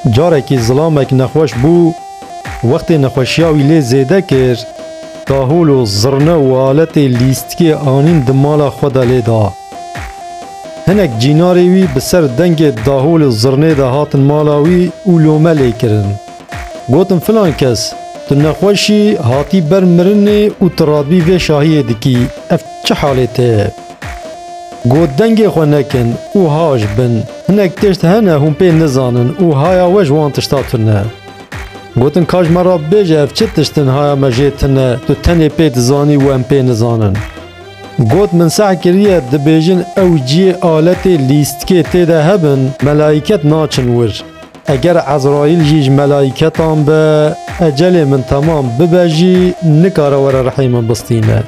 جارکی ظلامک نخوش بو وقتی نخوشیاوی لی زیده کر داهول و زرنه و آلت لیستکی آنین دمالا خدا لی دا. هنک جیناری وی بسر دنگ داهول و زرنه دا هاتن مالاوی و لومه لی کرن. گوتن فلان کس تو نخوشی هاتی بر مرنه و ترادبی و شاهیه دکی اف چه حالته؟ گوت دنگ خو نکن و هاش بن هنک تشت هنه هم پی نزانن و هایا وش وان تشتاتنه. گوتن کاج مرا بیجه اف چه تشتن هایا مجیتنه تو تنی پی تزانی و ام پی نزانن. گوت من سع کریه دبیجن او جی آلت لیست که تیده هبن ملائکت ناچن ور. اگر عزرائیل جیج ملائکتان به اجل من تمام ببجی نکاره ور رحیم بستینه.